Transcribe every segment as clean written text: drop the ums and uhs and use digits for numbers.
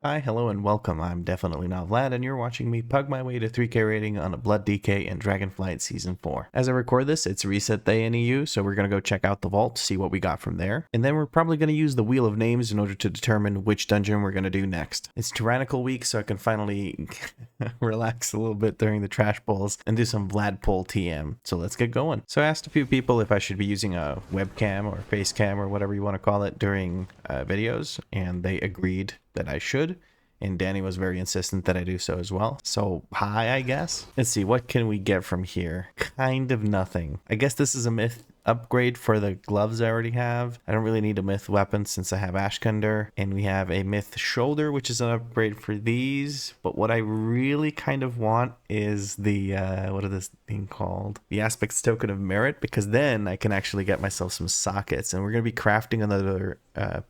Hi, hello, and welcome. I'm definitely not Vlad, and you're watching me pug my way to 3K rating on a Blood DK in Dragonflight Season 4. As I record this, it's reset day in EU, so we're going to go check out the vault, see what we got from there, and then we're probably going to use the Wheel of Names in order to determine which dungeon we're going to do next. It's Tyrannical week, so I can finally relax a little bit during the trash pulls and do some Vlad pull TM. So let's get going. So I asked a few people if I should be using a webcam or face cam or whatever you want to call it during videos, and they agreed that I should, and Danny was very insistent that I do so as well. So hi, I guess. Let's see, what can we get from here? Kind of nothing. I guess this is a myth upgrade for the gloves I already have. I don't really need a myth weapon since I have Ashkunder, and we have a myth shoulder, which is an upgrade for these. But what I really kind of want is the what is this thing called? The Aspects Token of Merit, because then I can actually get myself some sockets, and we're going to be crafting another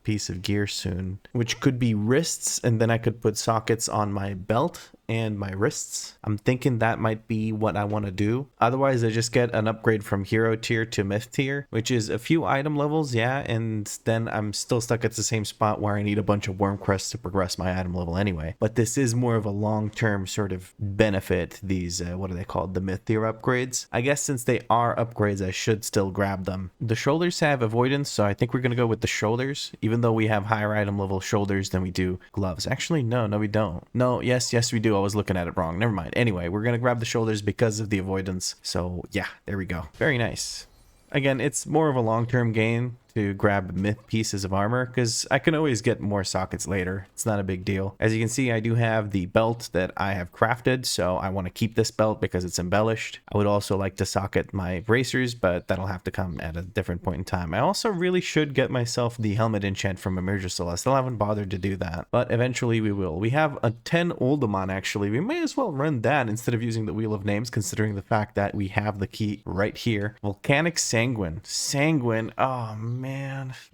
piece of gear soon, which could be wrists, and then I could put sockets on my belt and my wrists. I'm thinking that might be what I want to do. Otherwise, I just get an upgrade from hero tier to myth tier, which is a few item levels, yeah, and then I'm still stuck at the same spot where I need a bunch of worm crests to progress my item level anyway. But this is more of a long-term sort of benefit, these, what are they called? The myth tier upgrades. I guess since they are upgrades, I should still grab them. The shoulders have avoidance, so I think we're going to go with the shoulders, even though we have higher item level shoulders than we do gloves. Actually, no, we don't. No, yes, we do. I was looking at it wrong. Never mind. Anyway, we're going to grab the shoulders because of the avoidance. So yeah, there we go. Very nice. Again, it's more of a long-term gain to grab myth pieces of armor, because I can always get more sockets later. It's not a big deal. As you can see, I do have the belt that I have crafted, so I want to keep this belt because it's embellished. I would also like to socket my bracers, but that'll have to come at a different point in time. I also really should get myself the helmet enchant from Emergisol. I still haven't bothered to do that, but eventually we will. We have a 10 Oldemon actually. We may as well run that instead of using the Wheel of Names, considering the fact that we have the key right here. Volcanic Sanguine. Sanguine, oh man.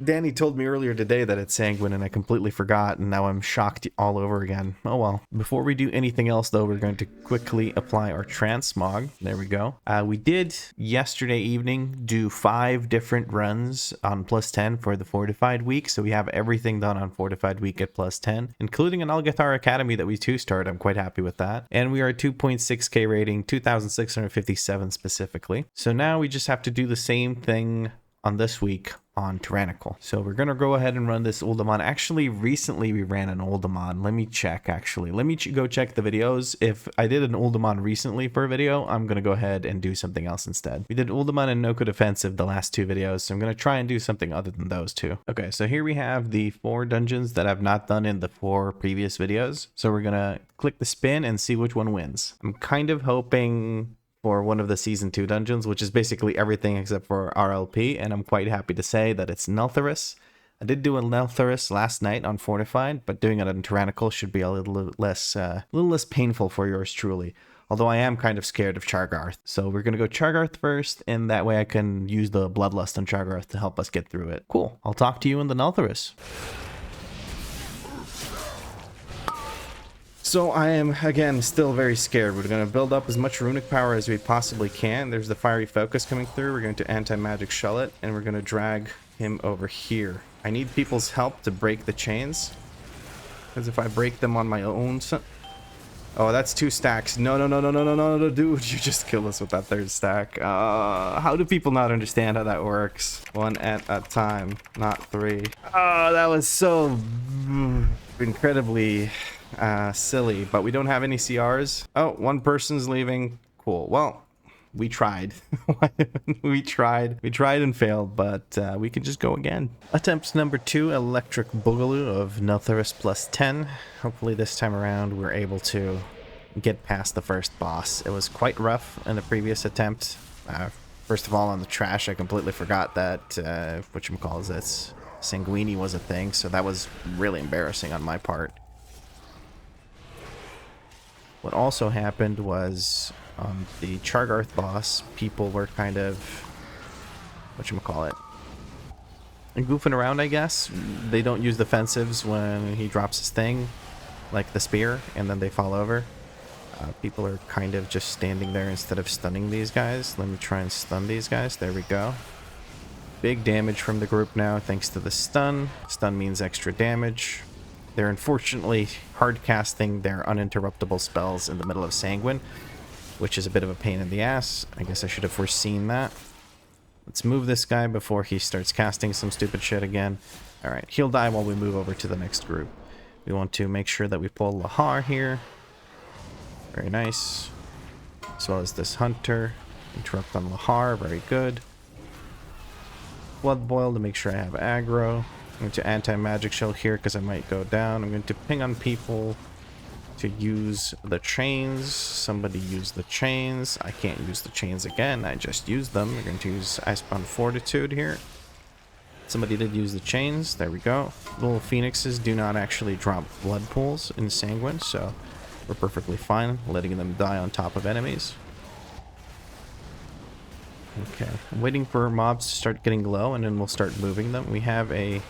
Danny told me earlier today that it's Sanguine and I completely forgot, and now I'm shocked all over again. Oh well. Before we do anything else though, we're going to quickly apply our transmog. There we go. We did yesterday evening do 5 different runs on +10 for the Fortified week, so we have everything done on Fortified week at +10, including an Algathar Academy that we 2-starred. I'm quite happy with that. And we are 2.6k rating, 2,657 specifically. So now we just have to do the same thing on this week on Tyrannical. So we're going to go ahead and run this Oldemon. Actually, recently we ran an Oldemon. Let me check, actually. Let me go check the videos. If I did an Oldemon recently for a video, I'm going to go ahead and do something else instead. We did Oldemon and Noko Defensive the last 2 videos, so I'm going to try and do something other than those 2. Okay, so here we have the 4 dungeons that I've not done in the 4 previous videos. So we're going to click the spin and see which one wins. I'm kind of hoping for one of the season 2 dungeons, which is basically everything except for RLP, and I'm quite happy to say that it's Neltharus. I did do a Neltharus last night on Fortified, but doing it on Tyrannical should be a little less painful for yours truly. Although I am kind of scared of Chargarth. So we're going to go Chargarth first, and that way I can use the Bloodlust on Chargarth to help us get through it. Cool. I'll talk to you in the Neltharus. So I am, again, still very scared. We're going to build up as much runic power as we possibly can. There's the Fiery Focus coming through. We're going to anti-magic shell it, and we're going to drag him over here. I need people's help to break the chains, because if I break them on my own... Oh, that's 2 stacks. No, dude, you just killed us with that 3rd stack. How do people not understand how that works? 1 at a time, not 3. Oh, that was so incredibly... silly, but we don't have any CRs. Oh, 1 person's leaving. Cool. Well, we tried. we tried and failed, but we can just go again. Attempt number 2, Electric Boogaloo of Neltharus +10. Hopefully this time around we're able to get past the first boss. It was quite rough in the previous attempt. First of all, on the trash, I completely forgot that whatchamacallit, Sanguine was a thing, so that was really embarrassing on my part. What also happened was on the Chargarth boss, people were kind of, goofing around, I guess. They don't use defensives when he drops his thing, like the spear, and then they fall over. People are kind of just standing there instead of stunning these guys. Let me try and stun these guys. There we go. Big damage from the group now, thanks to the stun. Stun means extra damage. They're unfortunately hard casting their uninterruptible spells in the middle of Sanguine, which is a bit of a pain in the ass. I guess I should have foreseen that. Let's move this guy before he starts casting some stupid shit again. Alright, he'll die while we move over to the next group. We want to make sure that we pull Lahar here. Very nice. As well as this Hunter. Interrupt on Lahar, very good. Blood Boil to make sure I have aggro. I'm going to anti-magic shell here because I might go down. I'm going to ping on people to use the chains. Somebody use the chains. I can't use the chains again. I just used them. We're going to use Icebound Fortitude here. Somebody did use the chains. There we go. Little phoenixes do not actually drop blood pools in Sanguine, so we're perfectly fine letting them die on top of enemies. Okay, I'm waiting for mobs to start getting low, and then we'll start moving them. We have a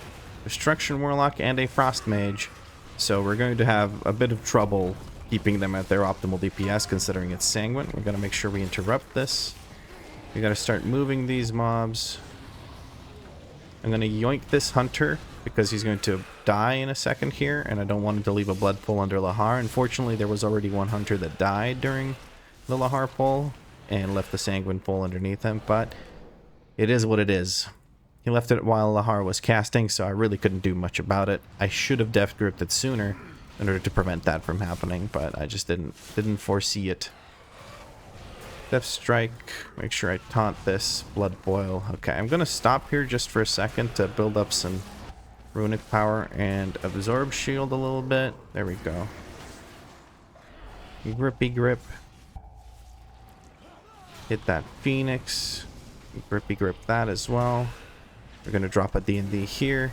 Destruction Warlock and a Frost Mage, so we're going to have a bit of trouble keeping them at their optimal DPS, considering it's Sanguine. We're going to make sure we interrupt this. We got to start moving these mobs. I'm going to yoink this Hunter, because he's going to die in a second here, and I don't want him to leave a blood pool under Lahar. Unfortunately, there was already one Hunter that died during the Lahar pool, and left the Sanguine pool underneath him, but it is what it is. He left it while Lahar was casting, so I really couldn't do much about it. I should have Death Gripped it sooner in order to prevent that from happening, but I just didn't foresee it. Death Strike, make sure I taunt this. Blood Boil. Okay, I'm gonna stop here just for a second to build up some Runic Power and Absorb Shield a little bit. There we go. Grippy Grip. Hit that Phoenix. Grippy Grip that as well. We're going to drop a D&D here.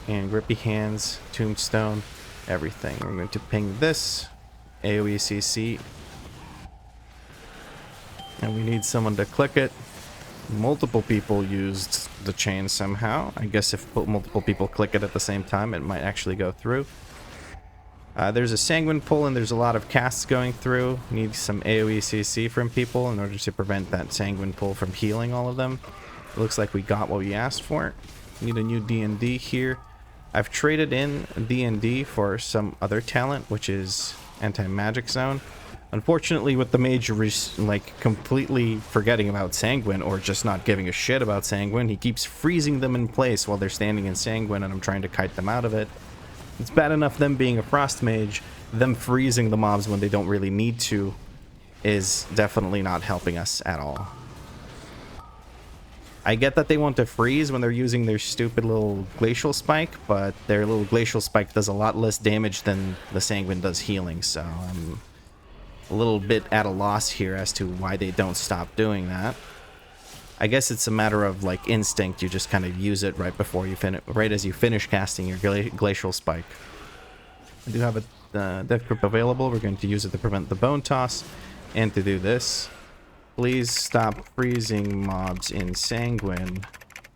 And Grippy Hands, Tombstone, everything. We're going to ping this. AoE CC. And we need someone to click it. Multiple people used the chain somehow. I guess if multiple people click it at the same time, it might actually go through. There's a Sanguine pull and there's a lot of casts going through. Need some AoE CC from people in order to prevent that Sanguine pull from healing all of them. It looks like we got what we asked for. Need a new D&D here. I've traded in D&D for some other talent, which is Anti-Magic Zone. Unfortunately, with the Mage like completely forgetting about Sanguine or just not giving a shit about Sanguine, he keeps freezing them in place while they're standing in Sanguine, and I'm trying to kite them out of it. It's bad enough them being a Frost Mage, them freezing the mobs when they don't really need to is definitely not helping us at all. I get that they want to freeze when they're using their stupid little Glacial Spike, but their little Glacial Spike does a lot less damage than the Sanguine does healing, so I'm a little bit at a loss here as to why they don't stop doing that. I guess it's a matter of like instinct. You just kind of use it right before you finish, right as you finish casting your Glacial Spike. I do have a Death Grip available. We're going to use it to prevent the Bone Toss and to do this. Please stop freezing mobs in Sanguine.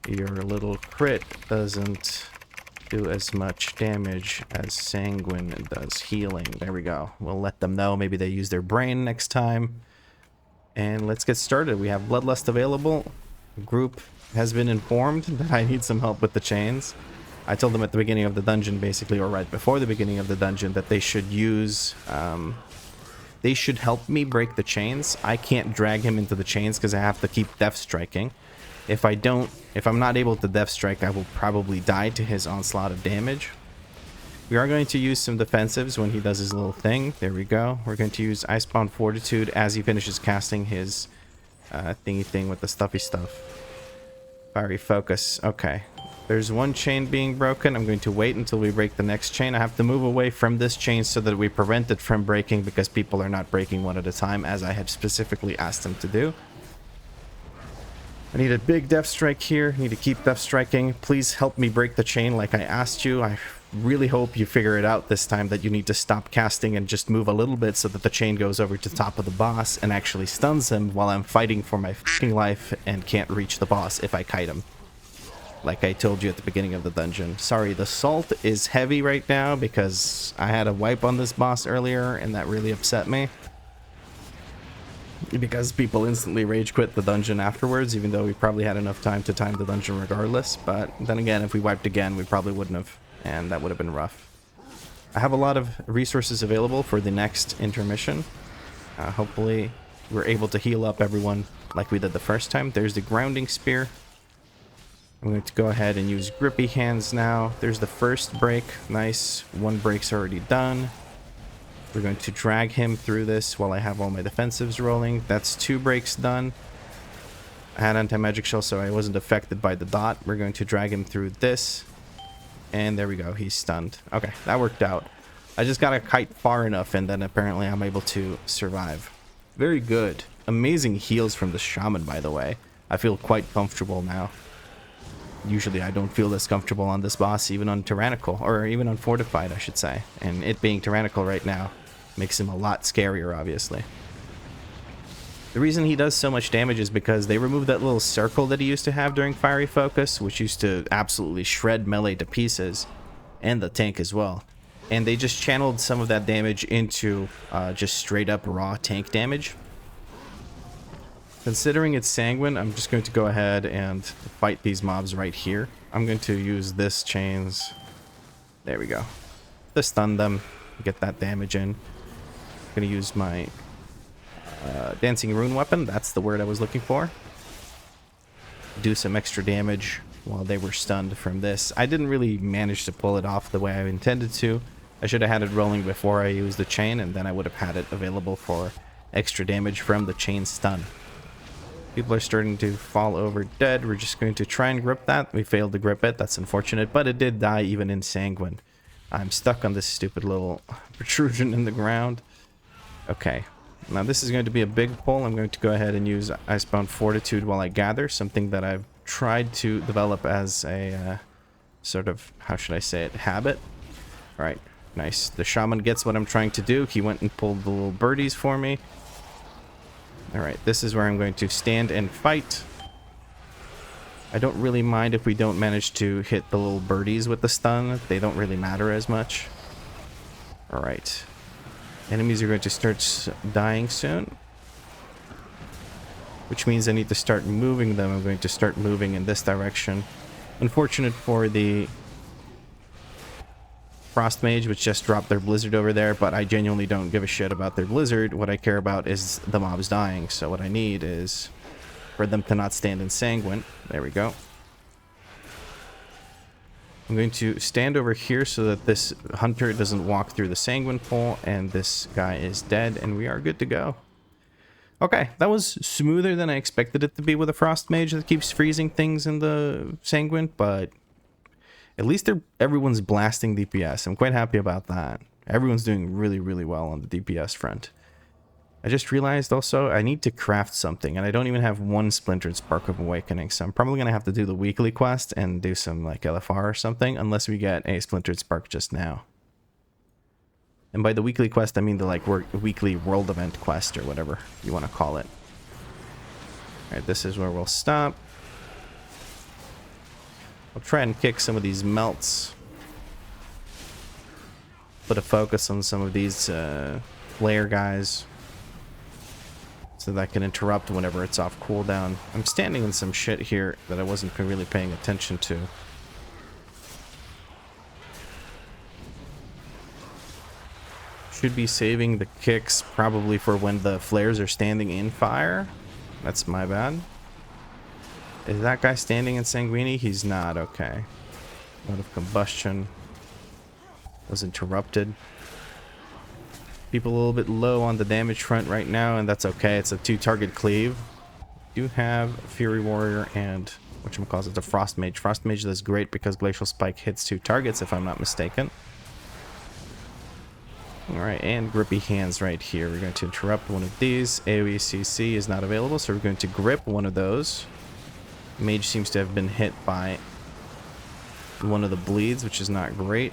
Your little crit doesn't do as much damage as Sanguine does healing. There we go. We'll let them know. Maybe they use their brain next time. And let's get started. We have Bloodlust available. The group has been informed that I need some help with the chains. I told them at the beginning of the dungeon, basically, or right before the beginning of the dungeon, that they should use... they should help me break the chains. I can't drag him into the chains because I have to keep Death Striking. If I'm not able to Death Strike, I will probably die to his onslaught of damage. We are going to use some defensives when he does his little thing. There we go. We're going to use Icebound Fortitude as he finishes casting his thingy thing with the stuffy stuff. Fiery Focus. Okay. There's one chain being broken. I'm going to wait until we break the next chain. I have to move away from this chain so that we prevent it from breaking because people are not breaking one at a time as I had specifically asked them to do. I need a big Death Strike here. I need to keep Death Striking. Please help me break the chain like I asked you. I really hope you figure it out this time that you need to stop casting and just move a little bit so that the chain goes over to the top of the boss and actually stuns him while I'm fighting for my fucking life and can't reach the boss if I kite him. Like I told you at the beginning of the dungeon. Sorry, the salt is heavy right now because I had a wipe on this boss earlier and that really upset me. Because people instantly rage quit the dungeon afterwards, even though we probably had enough time to time the dungeon regardless. But then again, if we wiped again, we probably wouldn't have, and that would have been rough. I have a lot of resources available for the next intermission. Hopefully we're able to heal up everyone like we did the first time. There's the grounding spear. I'm going to go ahead and use grippy hands now. There's the first break. Nice. One break's already done. We're going to drag him through this while I have all my defensives rolling. That's 2 breaks done. I had anti-magic shell, so I wasn't affected by the dot. We're going to drag him through this. And there we go. He's stunned. Okay, that worked out. I just got to kite far enough, and then apparently I'm able to survive. Very good. Amazing heals from the shaman, by the way. I feel quite comfortable now. Usually I don't feel this comfortable on this boss, even on Tyrannical, or even on Fortified, I should say. And it being Tyrannical right now makes him a lot scarier, obviously. The reason he does so much damage is because they removed that little circle that he used to have during Fiery Focus, which used to absolutely shred melee to pieces, and the tank as well. And they just channeled some of that damage into just straight up raw tank damage. Considering it's Sanguine, I'm just going to go ahead and fight these mobs right here. I'm going to use this chains. There we go. To stun them, get that damage in. I'm going to use my Dancing Rune weapon. That's the word I was looking for. Do some extra damage while they were stunned from this. I didn't really manage to pull it off the way I intended to. I should have had it rolling before I used the chain, and then I would have had it available for extra damage from the chain stun. People are starting to fall over dead. We're just going to try and grip that. We failed to grip it. That's unfortunate, but it did die even in Sanguine. I'm stuck on this stupid little protrusion in the ground. Okay. Now this is going to be a big pull. I'm going to go ahead and use Icebound Fortitude while I gather. Something that I've tried to develop as a sort of, how should I say it, habit. Alright, nice. The shaman gets what I'm trying to do. He went and pulled the little birdies for me. Alright, this is where I'm going to stand and fight. I don't really mind if we don't manage to hit the little birdies with the stun. They don't really matter as much. Alright. Enemies are going to start dying soon. Which means I need to start moving them. I'm going to start moving in this direction. Unfortunate for the Frost Mage, which just dropped their blizzard over there, but I genuinely don't give a shit about their blizzard. What I care about is the mobs dying, so what I need is for them to not stand in Sanguine. There we go. I'm going to stand over here so that this hunter doesn't walk through the Sanguine pool, and this guy is dead, and we are good to go. Okay, that was smoother than I expected it to be with a Frost Mage that keeps freezing things in the Sanguine, but at least everyone's blasting DPS. I'm quite happy about that. Everyone's doing really, really well on the DPS front. I just realized also I need to craft something, and I don't even have one Splintered Spark of Awakening, so I'm probably going to have to do the weekly quest and do some like LFR or something, unless we get a Splintered Spark just now. And by the weekly quest, I mean the like weekly world event quest or whatever you want to call it. Alright, this is where we'll stop. I'll try and kick some of these melts. Put a focus on some of these flare guys, so that I can interrupt whenever it's off cooldown. I'm standing in some shit here that I wasn't really paying attention to. Should be saving the kicks probably for when the flares are standing in fire. That's my bad. Is that guy standing in Sanguine? He's not. Okay. Out of combustion. Was interrupted. People a little bit low on the damage front right now, and that's okay. It's a 2-target cleave. Do have Fury Warrior and whatchamacallit, the Frost Mage. Frost Mage does great because Glacial Spike hits 2 targets, if I'm not mistaken. Alright, and Grippy Hands right here. We're going to interrupt one of these. AoE CC is not available, so we're going to grip one of those. Mage seems to have been hit by one of the bleeds, which is not great.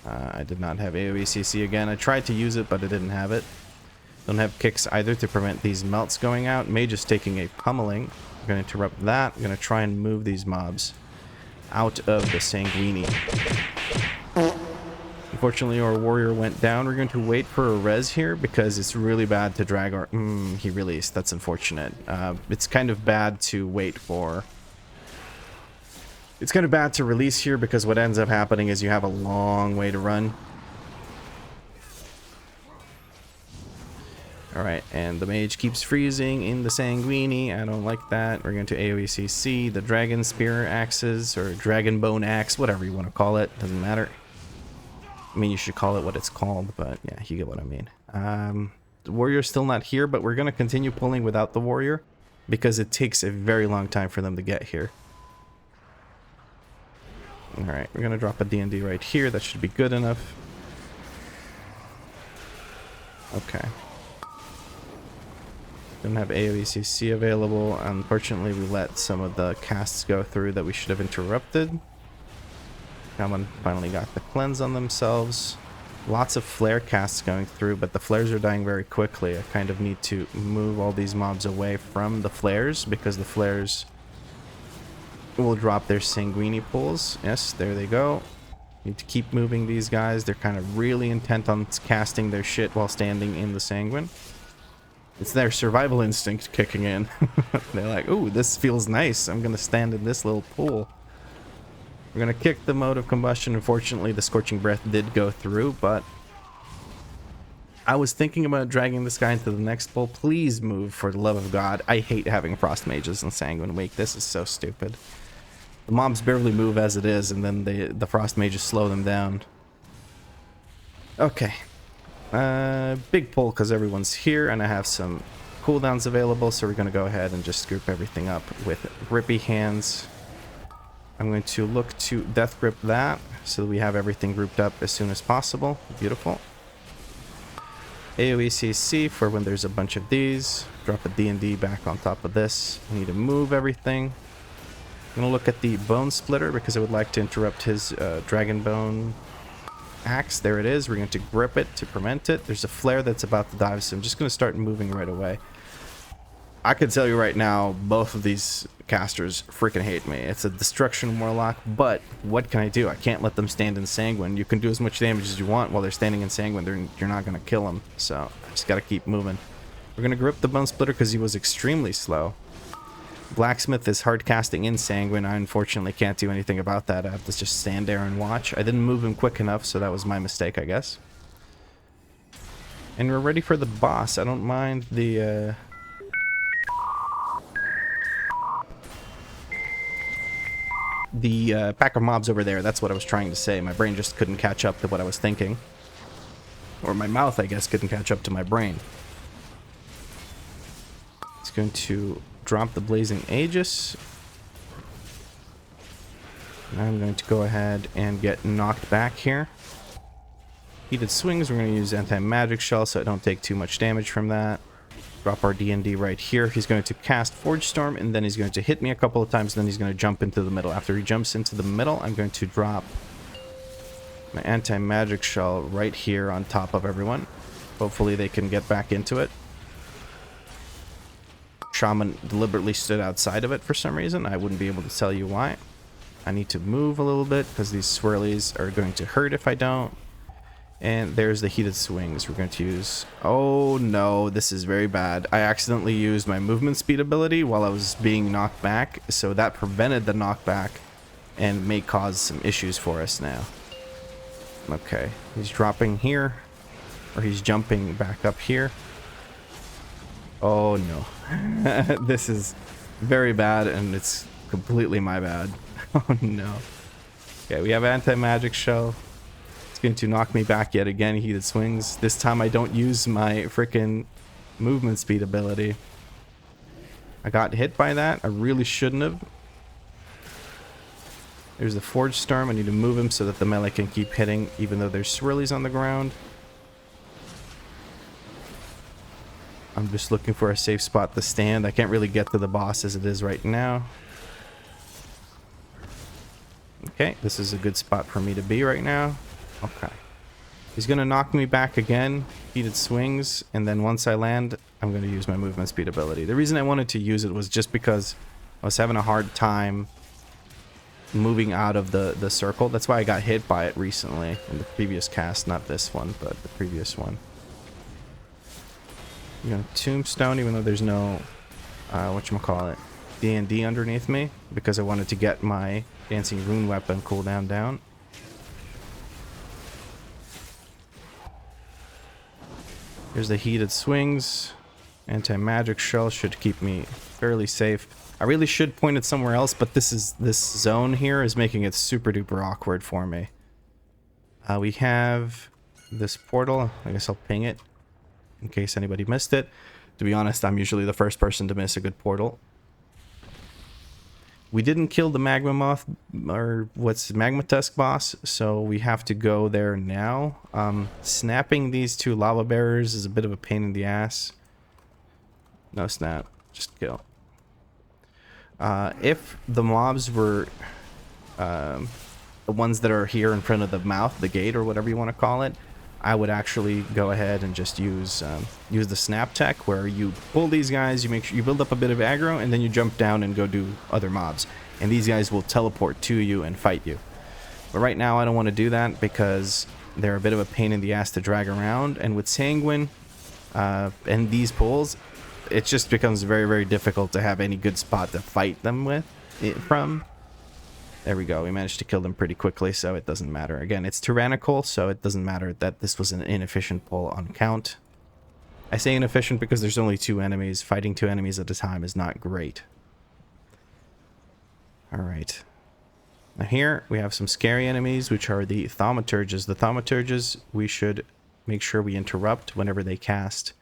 I did not have AoE CC again. I tried to use it, but I didn't have it. Don't have kicks either to prevent these melts going out. Mage is taking a pummeling. I'm going to interrupt that. I'm going to try and move these mobs out of the Sanguine. Unfortunately, our warrior went down. We're going to wait for a res here because it's really bad to drag our... he released. That's unfortunate. It's kind of bad to wait for... It's kind of bad to release here because what ends up happening is you have a long way to run. Alright, and the mage keeps freezing in the Sanguine. I don't like that. We're going to AoE the Dragon Spear axes, or Dragon Bone Axe, whatever you want to call it. Doesn't matter. I mean, you should call it what it's called, but yeah, you get what I mean. The warrior's still not here, but we're going to continue pulling without the warrior, because it takes a very long time for them to get here. Alright, we're going to drop a D&D right here. That should be good enough. Okay. Don't have AoE available. Unfortunately, we let some of the casts go through that we should have interrupted. Someone finally got the cleanse on themselves. Lots of flare casts going through, but the flares are dying very quickly. I kind of need to move all these mobs away from the flares, because the flares will drop their Sanguine pools. Yes, there they go. Need to keep moving these guys. They're kind of really intent on casting their shit while standing in the Sanguine. It's their survival instinct kicking in. They're like, ooh, this feels nice. I'm going to stand in this little pool. We're going to kick the mode of combustion. Unfortunately, the Scorching Breath did go through, but I was thinking about dragging this guy into the next pool. Please move, for the love of God. I hate having Frost Mages in Sanguine Wake. This is so stupid. The mobs barely move as it is, and then the Frost Mages slow them down. Okay. Big pull because everyone's here, and I have some cooldowns available, so we're going to go ahead and just group everything up with Grippy Hands. I'm going to look to Death Grip that, so that we have everything grouped up as soon as possible. Beautiful. AoE for when there's a bunch of these. Drop a D&D back on top of this. I need to move everything. I'm going to look at the Bone Splitter, because I would like to interrupt his Dragon Bone Axe. There it is. We're going to grip it to prevent it. There's a flare that's about to dive, so I'm just going to start moving right away. I can tell you right now, both of these casters freaking hate me. It's a Destruction Warlock, but what can I do? I can't let them stand in Sanguine. You can do as much damage as you want while they're standing in Sanguine. You're not going to kill them, so I just got to keep moving. We're going to grip the Bone Splitter because he was extremely slow. Blacksmith is hard casting in Sanguine. I unfortunately can't do anything about that. I have to just stand there and watch. I didn't move him quick enough, so that was my mistake, I guess. And we're ready for the boss. I don't mind the pack of mobs over there. That's what I was trying to say. My brain just couldn't catch up to what I was thinking. Or my mouth, I guess, couldn't catch up to my brain. It's going to drop the Blazing Aegis. And I'm going to go ahead and get knocked back here. Heated Swings, we're going to use Anti-Magic Shell so I don't take too much damage from that. Drop our D&D right here. He's going to cast Forge Storm, and then he's going to hit me a couple of times, and then he's going to jump into the middle. After he jumps into the middle, I'm going to drop my Anti-Magic Shell right here on top of everyone. Hopefully they can get back into it. Shaman deliberately stood outside of it for some reason. I wouldn't be able to tell you why. I need to move a little bit because these swirlies are going to hurt if I don't. And there's the Heated Swings we're going to use. Oh no, this is very bad. I accidentally used my movement speed ability while I was being knocked back, so that prevented the knockback and may cause some issues for us now. Okay, he's dropping here, or he's jumping back up here. Oh no. This is very bad, and it's completely my bad. Oh no. Okay, we have Anti-Magic Shell. It's going to knock me back yet again. Heated Swings. This time I don't use my freaking movement speed ability. I got hit by that. I really shouldn't have. There's the Forge Storm. I need to move him so that the melee can keep hitting even though there's swirlies on the ground. I'm just looking for a safe spot to stand. I can't really get to the boss as it is right now. Okay, this is a good spot for me to be right now. Okay. He's going to knock me back again. Heated Swings. And then once I land, I'm going to use my movement speed ability. The reason I wanted to use it was just because I was having a hard time moving out of the circle. That's why I got hit by it recently in the previous cast. Not this one, but the previous one. I'm going to Tombstone, even though there's no, whatchamacallit, D&D underneath me, because I wanted to get my Dancing Rune Weapon cooldown down. Here's the heated swings. Anti-magic shell should keep me fairly safe. I really should point it somewhere else, but this zone here is making it super duper awkward for me. We have this portal. I guess I'll ping it in case anybody missed it. To be honest, I'm usually the first person to miss a good portal. We didn't kill the magma moth, or what's magma tusk boss, so we have to go there now. Snapping these two lava bearers is a bit of a pain in the ass. No snap, just kill. If the mobs were the ones that are here in front of the mouth, the gate, or whatever you want to call it, I would actually go ahead and just use the snap tech, where you pull these guys, you make sure you build up a bit of aggro, and then you jump down and go do other mobs, and these guys will teleport to you and fight you. But right now I don't want to do that because they're a bit of a pain in the ass to drag around, and with Sanguine and these pulls, it just becomes very, very difficult to have any good spot to fight them from. There we go. We managed to kill them pretty quickly, so it doesn't matter. Again, it's Tyrannical, so it doesn't matter that this was an inefficient pull on count. I say inefficient because there's only 2 enemies. Fighting 2 enemies at a time is not great. Alright. Now here, we have some scary enemies, which are the Thaumaturges. The Thaumaturges, we should make sure we interrupt whenever they cast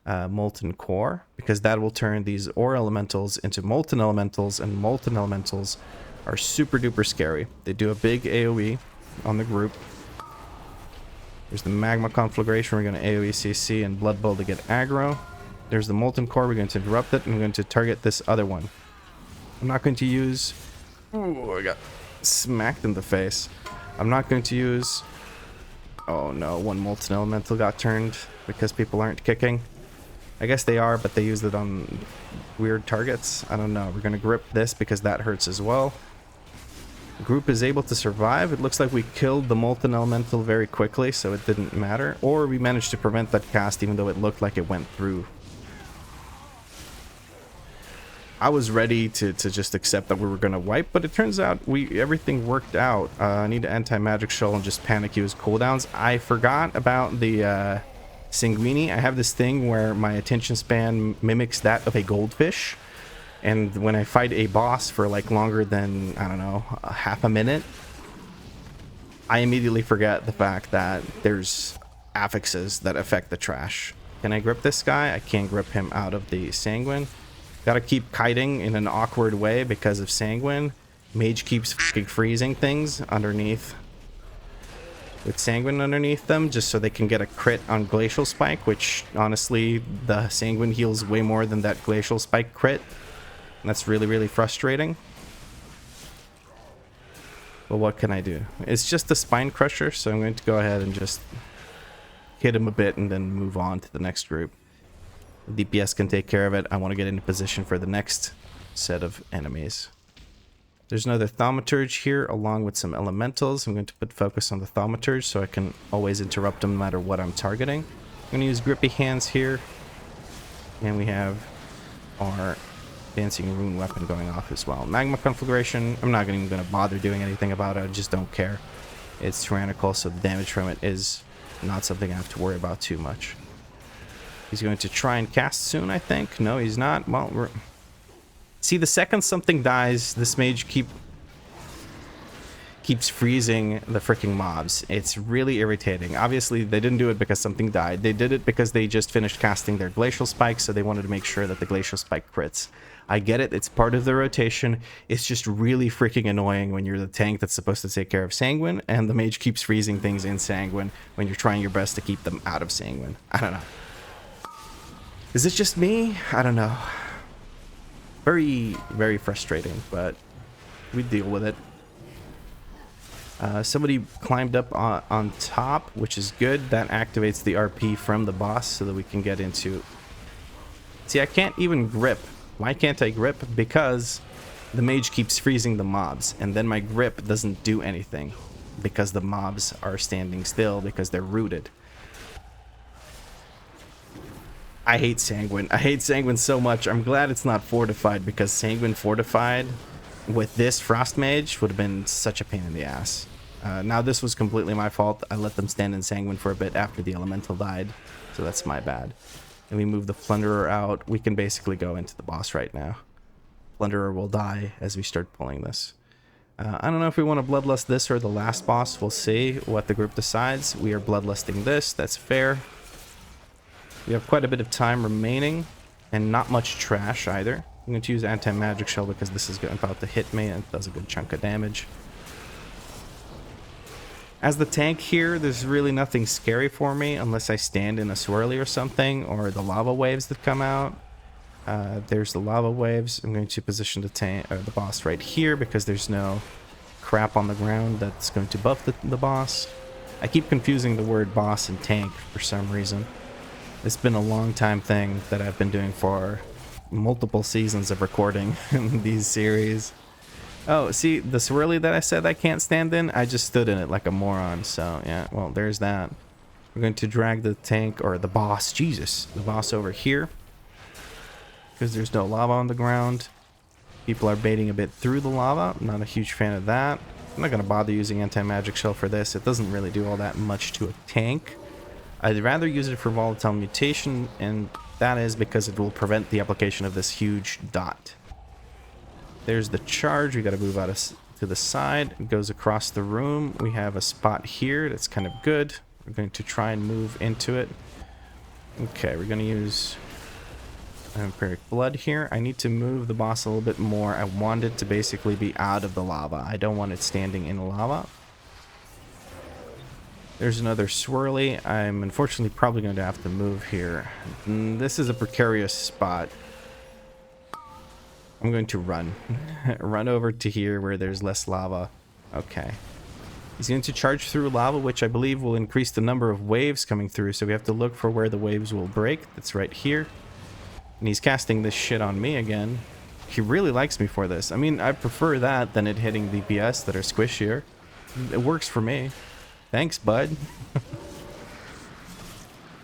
Molten Core, because that will turn these Ore Elementals into Molten Elementals, and Molten Elementals are super duper scary. They do a big AoE on the group. There's the Magma Conflagration. We're going to AoE CC and Blood Bowl to get aggro. There's the Molten Core. We're going to interrupt it, and we're going to target this other one. I'm not going to use... Ooh, I got smacked in the face. I'm not going to use... Oh no, one Molten Elemental got turned because people aren't kicking. I guess they are, but they used it on weird targets. I don't know. We're going to grip this because that hurts as well. The group is able to survive. It looks like we killed the Molten Elemental very quickly, so it didn't matter. Or we managed to prevent that cast even though it looked like it went through. I was ready to just accept that we were going to wipe, but it turns out everything worked out. I need to anti-magic shell and just panic use cooldowns. I forgot about the Sanguine. I have this thing where my attention span mimics that of a goldfish. And when I fight a boss for like longer than, I don't know, half a minute, I immediately forget the fact that there's affixes that affect the trash. Can I grip this guy? I can't grip him out of the Sanguine. Gotta keep kiting in an awkward way because of Sanguine. Mage keeps fucking freezing things underneath. With Sanguine underneath them, just so they can get a crit on Glacial Spike, which honestly, the Sanguine heals way more than that Glacial Spike crit. And that's really, really frustrating. But what can I do? It's just the Spine Crusher, so I'm going to go ahead and just hit him a bit and then move on to the next group. DPS can take care of it. I want to get into position for the next set of enemies. There's another Thaumaturge here along with some Elementals. I'm going to put focus on the Thaumaturge so I can always interrupt them no matter what I'm targeting. I'm going to use Grippy Hands here. And we have our Dancing Rune weapon going off as well. Magma Conflagration, I'm not even going to bother doing anything about it. I just don't care. It's Tyrannical, so the damage from it is not something I have to worry about too much. He's going to try and cast soon, I think. No, he's not. Well, see, the second something dies, this mage keeps freezing the freaking mobs. It's really irritating. Obviously, they didn't do it because something died. They did it because they just finished casting their Glacial Spike, so they wanted to make sure that the Glacial Spike crits. I get it. It's part of the rotation. It's just really freaking annoying when you're the tank that's supposed to take care of Sanguine, and the mage keeps freezing things in Sanguine when you're trying your best to keep them out of Sanguine. I don't know. Is it just me? I don't know. Very, very frustrating, but we deal with it. Somebody climbed up on top, which is good. That activates the RP from the boss so that we can get into... See, I can't even grip. Why can't I grip? Because the mage keeps freezing the mobs, and then my grip doesn't do anything because the mobs are standing still because they're rooted. I hate Sanguine. I hate Sanguine so much. I'm glad it's not Fortified, because Sanguine Fortified with this Frost Mage would have been such a pain in the ass. Now this was completely my fault. I let them stand in Sanguine for a bit after the elemental died, so that's my bad. And we move the Plunderer out. We can basically go into the boss right now. Plunderer will die as we start pulling this. I don't know if we want to bloodlust this or the last boss. We'll see what the group decides. We are bloodlusting this. That's fair. We have quite a bit of time remaining and not much trash either. I'm going to use anti-magic shell because this is about to hit me and it does a good chunk of damage. As the tank here, there's really nothing scary for me unless I stand in a swirly or something, or the lava waves that come out. There's the lava waves. I'm going to position the tank or the boss right here because there's no crap on the ground that's going to buff the boss. I keep confusing the word boss and tank for some reason. It's been a long time thing that I've been doing for multiple seasons of recording in these series. Oh, see, the swirly that I said I can't stand in, I just stood in it like a moron. So, yeah, well, there's that. We're going to drag the tank, or the boss, Jesus, the boss over here. Because there's no lava on the ground. People are baiting a bit through the lava. I'm not a huge fan of that. I'm not going to bother using anti-magic shell for this. It doesn't really do all that much to a tank. I'd rather use it for volatile mutation, and that is because it will prevent the application of this huge dot. There's the charge. We got to move out to the side. It goes across the room. We have a spot here that's kind of good. We're going to try and move into it. Okay, we're going to use Vampiric Blood here. I need to move the boss a little bit more. I want it to basically be out of the lava. I don't want it standing in the lava. There's another swirly. I'm unfortunately probably going to have to move here. This is a precarious spot. I'm going to run. Run over to here where there's less lava. Okay. He's going to charge through lava, which I believe will increase the number of waves coming through. So we have to look for where the waves will break. That's right here. And he's casting this shit on me again. He really likes me for this. I mean, I prefer that than it hitting DPS that are squishier. It works for me. Thanks, bud.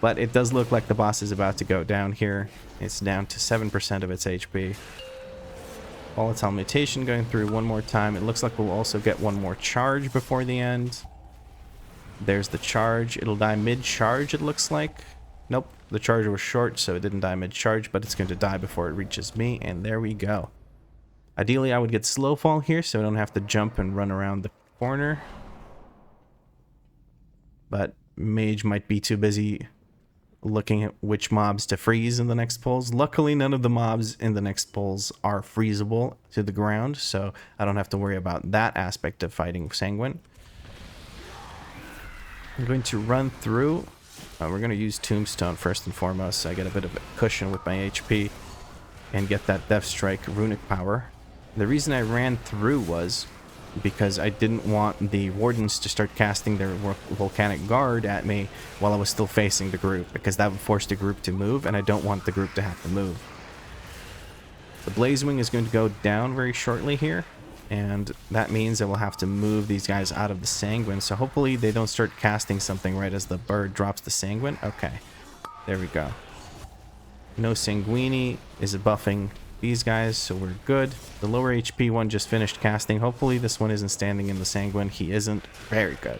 But it does look like the boss is about to go down here. It's down to 7% of its HP. Volatile mutation going through one more time. It looks like we'll also get one more charge before the end. There's the charge. It'll die mid-charge, it looks like. Nope, the charge was short, so it didn't die mid-charge, but it's going to die before it reaches me, and there we go. Ideally, I would get slow fall here, so I don't have to jump and run around the corner. But Mage might be too busy looking at which mobs to freeze in the next pulls. Luckily, none of the mobs in the next pulls are freezable to the ground, so I don't have to worry about that aspect of fighting Sanguine. I'm going to run through. We're going to use Tombstone first and foremost, so I get a bit of a cushion with my HP and get that Death Strike runic power. The reason I ran through was because I didn't want the Wardens to start casting their Volcanic Guard at me while I was still facing the group, because that would force the group to move, and I don't want the group to have to move. The Blazewing is going to go down very shortly here, and that means I will have to move these guys out of the Sanguine, so hopefully they don't start casting something right as the bird drops the Sanguine. Okay, there we go. No Sanguine is buffing these guys, so we're good. The lower HP one just finished casting. Hopefully this one isn't standing in the Sanguine. He isn't. Very good.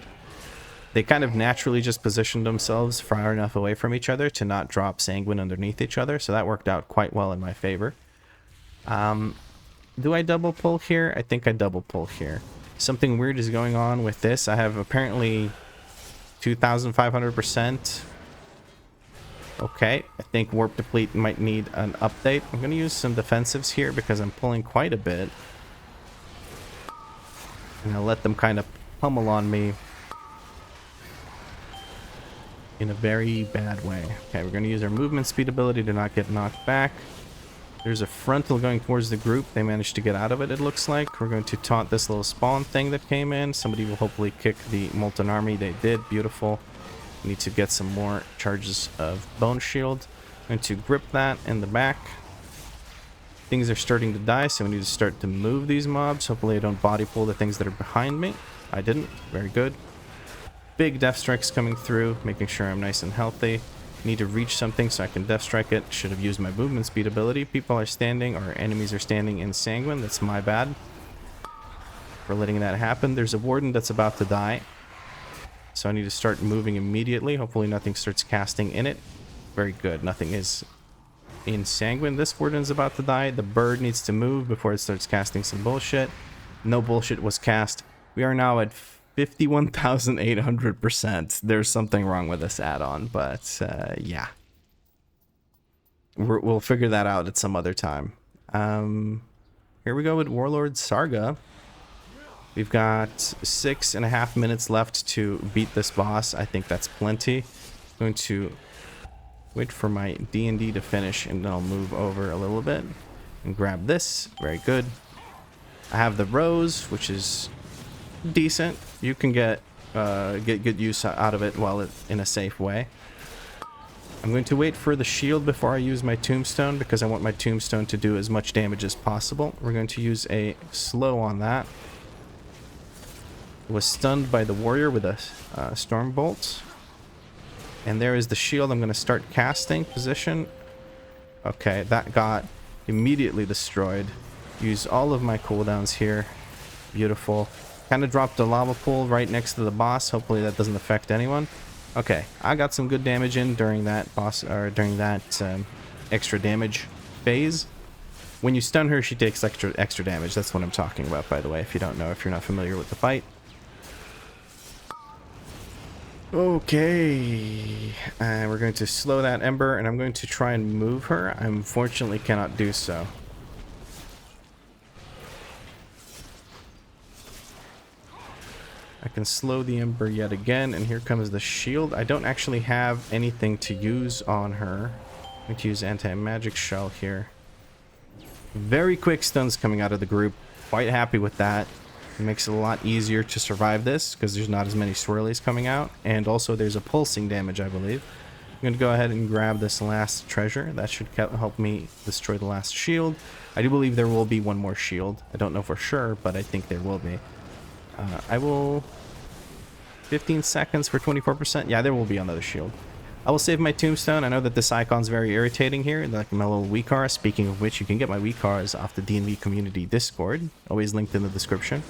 They kind of naturally just positioned themselves far enough away from each other to not drop Sanguine underneath each other, so that worked out quite well in my favor. Do I double pull here? I think I double pull here. Something weird is going on with this. I have apparently 2,500%. Okay, I think Warp Deplete might need an update. I'm going to use some defensives here because I'm pulling quite a bit. And I'll let them kind of pummel on me in a very bad way. Okay, we're going to use our movement speed ability to not get knocked back. There's a frontal going towards the group. They managed to get out of it, it looks like. We're going to taunt this little spawn thing that came in. Somebody will hopefully kick the Molten Army. They did. Beautiful. Need to get some more charges of Bone Shield. I'm going to grip that in the back. Things are starting to die, so we need to start to move these mobs. Hopefully I don't body pull the things that are behind me. I didn't. Very good. Big Death Strikes coming through, making sure I'm nice and healthy. Need to reach something so I can Death Strike it. Should have used my movement speed ability. People are standing, or enemies are standing in Sanguine. That's my bad. for letting that happen. There's a warden that's about to die, so I need to start moving immediately. Hopefully nothing starts casting in it. Very good. Nothing is in Sanguine. This warden's about to die. The bird needs to move before it starts casting some bullshit. No bullshit was cast. We are now at 51,800%. There's something wrong with this add-on, but yeah. We'll figure that out at some other time. Here we go with Warlord Sarga. We've got 6.5 minutes left to beat this boss. I think that's plenty. I'm going to wait for my D&D to finish, and then I'll move over a little bit and grab this. Very good. I have the rose, which is decent. You can get good use out of it while it's in a safe way. I'm going to wait for the shield before I use my tombstone, because I want my tombstone to do as much damage as possible. We're going to use a slow on that. Was stunned by the warrior with a storm bolt, and there is the shield. I'm going to start casting position. Okay, that got immediately destroyed. Use all of my cooldowns here. Beautiful. Kind of dropped a lava pool right next to the boss. Hopefully that doesn't affect anyone. Okay, I got some good damage in during that boss, or during that extra damage phase. When you stun her, she takes extra damage. That's what I'm talking about, by the way, if you don't know, if you're not familiar with the fight. Okay, we're going to slow that Ember, and I'm going to try and move her. I unfortunately cannot do so. I can slow the Ember yet again, and here comes the shield. I don't actually have anything to use on her. I'm going to use anti-magic shell here. Very quick stuns coming out of the group. Quite happy with that. It makes it a lot easier to survive this, because there's not as many swirlies coming out. And also there's a pulsing damage, I believe. I'm going to go ahead and grab this last treasure. That should help me destroy the last shield. I do believe there will be one more shield. I don't know for sure, but I think there will be. I will... 15 seconds for 24%. Yeah, there will be another shield. I will save my tombstone. I know that this icon's very irritating here, like my little WeakAuras. Speaking of which, you can get my WeakAuras off the D&V community Discord. Always linked in the description.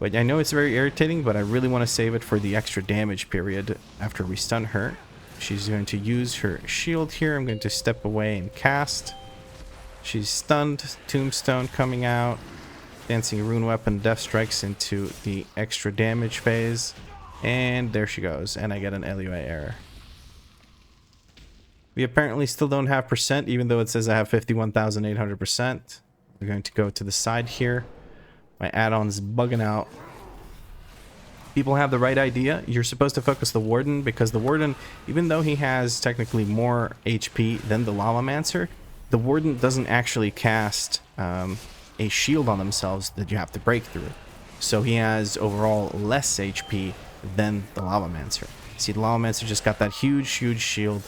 But I know it's very irritating, but I really want to save it for the extra damage period after we stun her. She's going to use her shield here. I'm going to step away and cast. She's stunned. Tombstone coming out. Dancing Rune Weapon, Death Strikes into the extra damage phase. And there she goes. And I get an LUA error. We apparently still don't have percent, even though it says I have 51,800%. We're going to go to the side here. My add-on's bugging out. People have the right idea. You're supposed to focus the Warden, because the Warden, even though he has technically more HP than the Lavamancer, the Warden doesn't actually cast... a shield on themselves that you have to break through. So he has overall less HP than the Lavamancer. See, the Lavamancer just got that huge shield.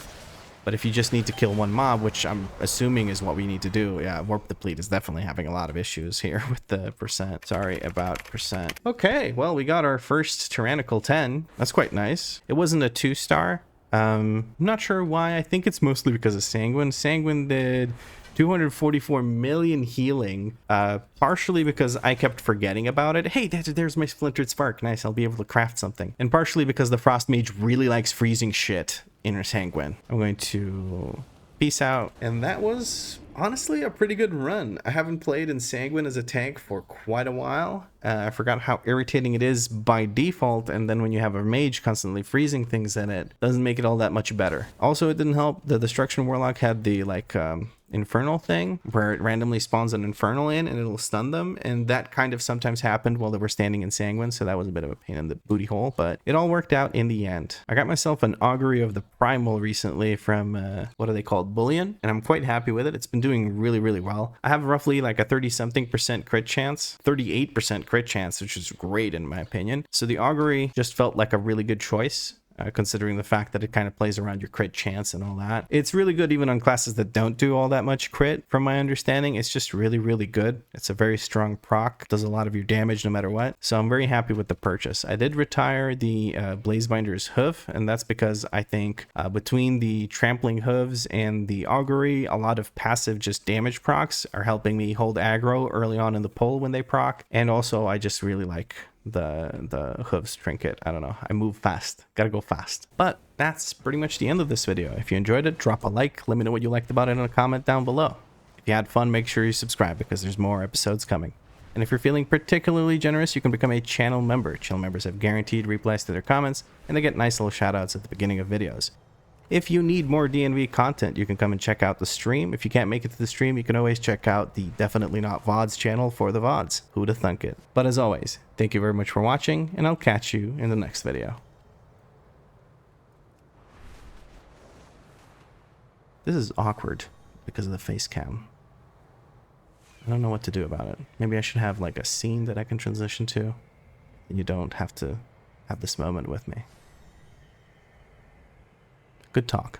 But if you just need to kill one mob, which I'm assuming is what we need to do, yeah, Warp Deplete is definitely having a lot of issues here with the percent. Sorry about percent. Okay, well, we got our first Tyrannical 10. That's quite nice. It wasn't a 2-star. I'm not sure why. I think it's mostly because of Sanguine. Sanguine did 244 million healing, partially because I kept forgetting about it. Hey, there's my Splintered Spark. Nice, I'll be able to craft something. And partially because the Frost Mage really likes freezing shit in her Sanguine. I'm going to peace out. And that was honestly a pretty good run. I haven't played in Sanguine as a tank for quite a while. I forgot how irritating it is by default, and then when you have a mage constantly freezing things in it, doesn't make it all that much better. Also, it didn't help. The Destruction Warlock had the infernal thing where it randomly spawns an infernal in and it'll stun them, and that kind of sometimes happened while they were standing in Sanguine, so that was a bit of a pain in the booty hole, but it all worked out in the end. I got myself an Augury of the Primal recently from what are they called, Bullion, and I'm quite happy with it. It's been doing really well. I have roughly like a 30-something% crit chance, 38% crit chance, which is great in my opinion. So the Augury just felt like a really good choice. considering the fact that it kind of plays around your crit chance and all that. It's really good even on classes that don't do all that much crit, from my understanding. It's just really, really good. It's a very strong proc, does a lot of your damage no matter what. So I'm very happy with the purchase. I did retire the Blazebinder's Hoof, and that's because I think between the Trampling Hooves and the Augury, a lot of passive just damage procs are helping me hold aggro early on in the pull when they proc. And also I just really like the Hooves trinket. I don't know, I move fast, gotta go fast. But that's pretty much the end of this video. If you enjoyed it, drop a like, let me know what you liked about it in a comment down below. If you had fun, make sure you subscribe because there's more episodes coming. And if you're feeling particularly generous, you can become a channel member. Channel members have guaranteed replies to their comments, and they get nice little shout outs at the beginning of videos. If you need more DNV content, you can come and check out the stream. If you can't make it to the stream, you can always check out the Definitely Not VODs channel for the VODs. Who'da thunk it? But as always, thank you very much for watching, and I'll catch you in the next video. This is awkward because of the face cam. I don't know what to do about it. Maybe I should have like a scene that I can transition to. And you don't have to have this moment with me. Good talk.